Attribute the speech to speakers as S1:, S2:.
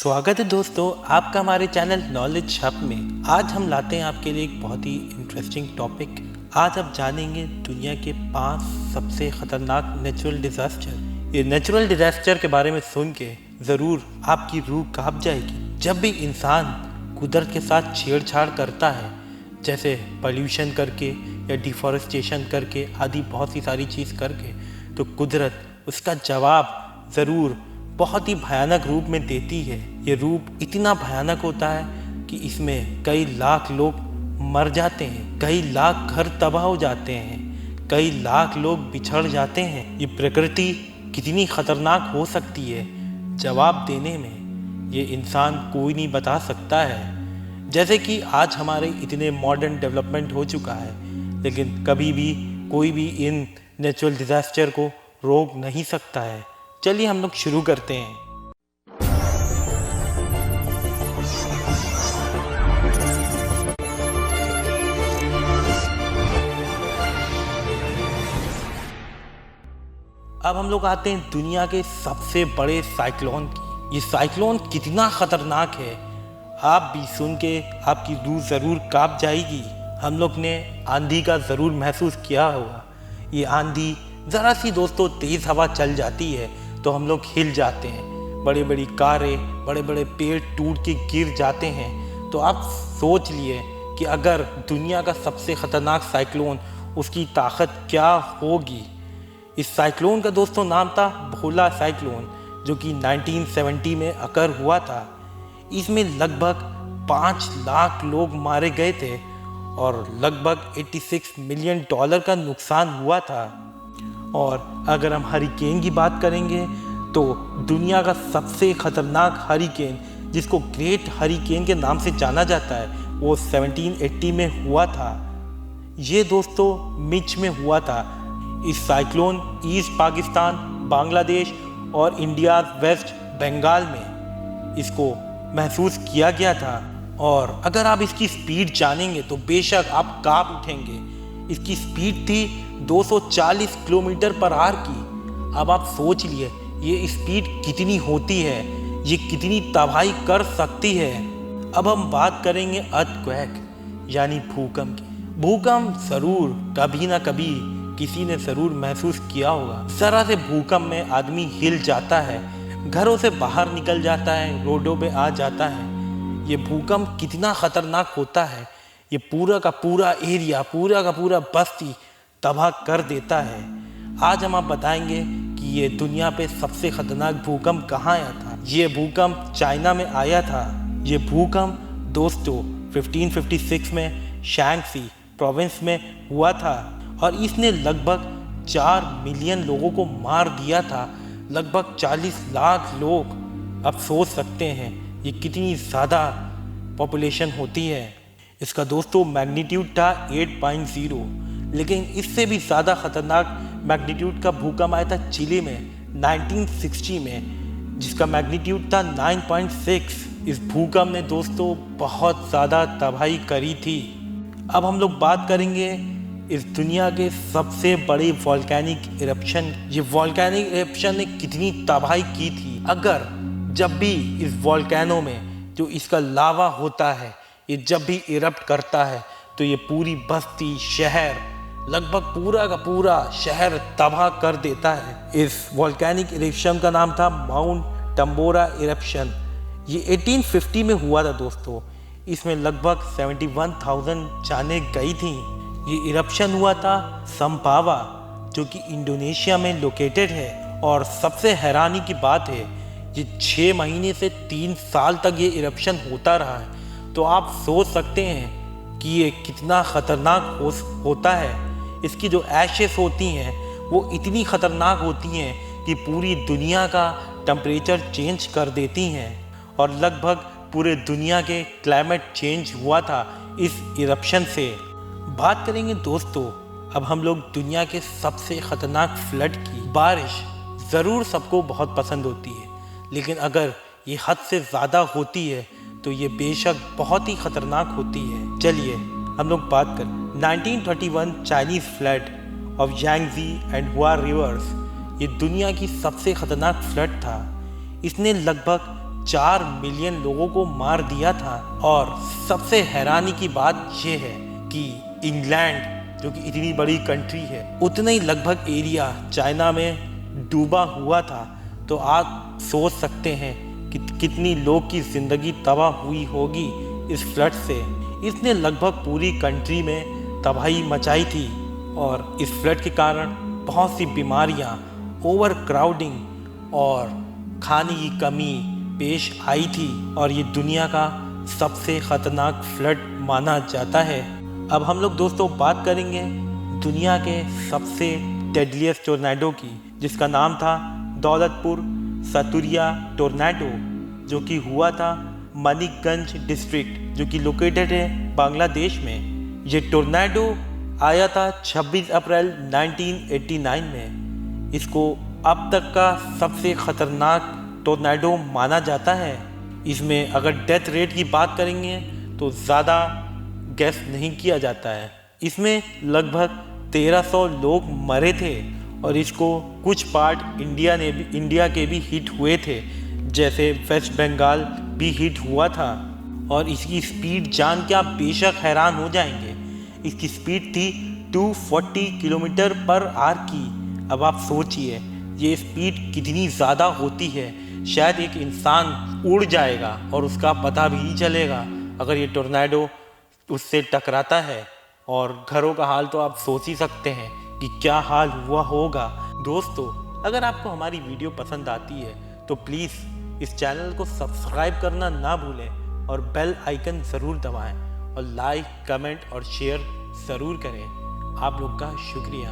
S1: स्वागत है दोस्तों आपका हमारे चैनल नॉलेज हब में। आज हम लाते हैं आपके लिए एक बहुत ही इंटरेस्टिंग टॉपिक। आज आप जानेंगे दुनिया के 5 सबसे ख़तरनाक नेचुरल डिज़ास्टर। ये नेचुरल डिज़ास्टर के बारे में सुन के ज़रूर आपकी रूह कांप जाएगी। जब भी इंसान कुदरत के साथ छेड़छाड़ करता है, जैसे पॉल्यूशन करके या डिफॉरेस्टेशन करके आदि बहुत सी सारी चीज़ करके, तो कुदरत उसका जवाब ज़रूर बहुत ही भयानक रूप में देती है। ये रूप इतना भयानक होता है कि इसमें कई लाख लोग मर जाते हैं, कई लाख घर तबाह हो जाते हैं, कई लाख लोग बिछड़ जाते हैं। ये प्रकृति कितनी खतरनाक हो सकती है, जवाब देने में ये इंसान कोई नहीं बता सकता है। जैसे कि आज हमारे इतने मॉडर्न डेवलपमेंट हो चुका है, लेकिन कभी भी कोई भी इन नेचुरल डिज़ास्टर को रोक नहीं सकता है। चलिए हम लोग शुरू करते हैं। अब हम लोग आते हैं दुनिया के सबसे बड़े साइक्लोन की। ये साइक्लोन कितना खतरनाक है, आप भी सुन के आपकी रूह ज़रूर कांप जाएगी। हम लोग ने आंधी का ज़रूर महसूस किया होगा। ये आंधी ज़रा सी दोस्तों तेज़ हवा चल जाती है तो हम लोग हिल जाते हैं, बड़ी बड़ी कारें, बड़े बड़े पेड़ टूट के गिर जाते हैं। तो आप सोच लिए कि अगर दुनिया का सबसे ख़तरनाक साइक्लोन, उसकी ताकत क्या होगी। इस साइक्लोन का दोस्तों नाम था भोला साइक्लोन, जो कि 1970 में अकर हुआ था। इसमें लगभग 5 लाख लोग मारे गए थे और लगभग $86 मिलियन का नुकसान हुआ था। और अगर हम हरिकेन की बात करेंगे तो दुनिया का सबसे ख़तरनाक हरिकेन, जिसको ग्रेट हरिकेन के नाम से जाना जाता है, वो 1780 में हुआ था। ये दोस्तों मिच में हुआ था। इस साइक्लोन ईस्ट पाकिस्तान, बांग्लादेश और इंडिया वेस्ट बंगाल में इसको महसूस किया गया था। और अगर आप इसकी स्पीड जानेंगे तो बेशक आप कांप उठेंगे। इसकी स्पीड थी 240 किलोमीटर पर आवर की। अब आप सोच लिए ये स्पीड कितनी होती है, ये कितनी तबाही कर सकती है। अब हम बात करेंगे अर्थक्वेक यानी भूकंप की। भूकंप ज़रूर कभी ना कभी किसी ने ज़रूर महसूस किया होगा। ज़रा से भूकंप में आदमी हिल जाता है, घरों से बाहर निकल जाता है, रोडों पे आ जाता है। ये भूकंप कितना ख़तरनाक होता है, ये पूरा का पूरा एरिया, पूरा का पूरा बस्ती तबाह कर देता है। आज हम आप बताएंगे कि ये दुनिया पे सबसे ख़तरनाक भूकंप कहाँ आया था। ये भूकंप चाइना में आया था। ये भूकंप दोस्तों 1556 में शैंगसी प्रोविंस में हुआ था और इसने लगभग 4 मिलियन लोगों को मार दिया था। लगभग 40 लाख लोग। अब सोच सकते हैं ये कितनी ज़्यादा पॉपुलेशन होती है। इसका दोस्तों मैग्नीट्यूड था 8.0, लेकिन इससे भी ज़्यादा ख़तरनाक मैग्नीट्यूड का भूकंप आया था चिली में 1960 में, जिसका मैग्नीट्यूड था 9.6। इस भूकंप ने दोस्तों बहुत ज़्यादा तबाही करी थी। अब हम लोग बात करेंगे इस दुनिया के सबसे बड़े वॉल्केनिक इरप्शन। ये वॉल्केनिक इरप्शन ने कितनी तबाही की थी। अगर जब भी इस वॉल्केनो में जो इसका लावा होता है, ये जब भी इरप्ट करता है तो ये पूरी बस्ती, शहर, लगभग पूरा का पूरा शहर तबाह कर देता है। इस वॉल्केनिक इरप्शन का नाम था माउंट टम्बोरा इरप्शन। ये 1850 में हुआ था दोस्तों। इसमें लगभग 71,000 जानें गई थी। ये इरप्शन हुआ था संपावा, जो कि इंडोनेशिया में लोकेटेड है। और सबसे हैरानी की बात है, ये 6 महीने से 3 साल तक ये इरप्शन होता रहा है। तो आप सोच सकते हैं कि ये कितना ख़तरनाक होता है। इसकी जो ऐशेस होती हैं वो इतनी ख़तरनाक होती हैं कि पूरी दुनिया का टेम्परेचर चेंज कर देती हैं और लगभग पूरे दुनिया के क्लाइमेट चेंज हुआ था इस इरप्शन से। बात करेंगे दोस्तों अब हम लोग दुनिया के सबसे ख़तरनाक फ्लड की। बारिश ज़रूर सबको बहुत पसंद होती है, लेकिन अगर ये हद से ज़्यादा होती है तो ये बेशक बहुत ही ख़तरनाक होती है। चलिए हम लोग बात करें 1931 Chinese flood of Yangtze and हुआ रिवर्स। ये दुनिया की सबसे ख़तरनाक फ्लड था। इसने लगभग 4 मिलियन लोगों को मार दिया था। और सबसे हैरानी की बात यह है कि इंग्लैंड जो कि इतनी बड़ी कंट्री है, उतना ही लगभग एरिया चाइना में डूबा हुआ था। तो आप सोच सकते हैं कि कितनी लोग की ज़िंदगी तबाह हुई होगी इस फ्लड से। इसने लगभग पूरी कंट्री में तबाही मचाई थी और इस फ्लड के कारण बहुत सी बीमारियां, ओवर क्राउडिंग और खाने की कमी पेश आई थी और ये दुनिया का सबसे ख़तरनाक फ्लड माना जाता है। अब हम लोग दोस्तों बात करेंगे दुनिया के सबसे डेडलिएस्ट टोर्नेडो की, जिसका नाम था दौलतपुर सतुरिया टोर्नेडो, जो कि हुआ था मणिकगंज डिस्ट्रिक्ट, जो कि लोकेटेड है बांग्लादेश में। ये टोर्नेडो आया था 26 अप्रैल 1989 में। इसको अब तक का सबसे ख़तरनाक टोर्नेडो माना जाता है। इसमें अगर डेथ रेट की बात करेंगे तो ज़्यादा गैस नहीं किया जाता है। इसमें लगभग 1300 लोग मरे थे और इसको कुछ पार्ट इंडिया के भी हिट हुए थे, जैसे वेस्ट बंगाल भी हिट हुआ था। और इसकी स्पीड जान के आप बेशक हैरान हो जाएंगे। इसकी स्पीड थी 240 किलोमीटर पर आवर की। अब आप सोचिए ये स्पीड कितनी ज़्यादा होती है, शायद एक इंसान उड़ जाएगा और उसका पता भी नहीं चलेगा अगर ये टोर्नेडो उससे टकराता है। और घरों का हाल तो आप सोच ही सकते हैं कि क्या हाल हुआ होगा। दोस्तों, अगर आपको हमारी वीडियो पसंद आती है तो प्लीज़ इस चैनल को सब्सक्राइब करना ना भूलें और बेल आइकन ज़रूर दबाएं और लाइक, कमेंट और शेयर ज़रूर करें। आप लोग का शुक्रिया।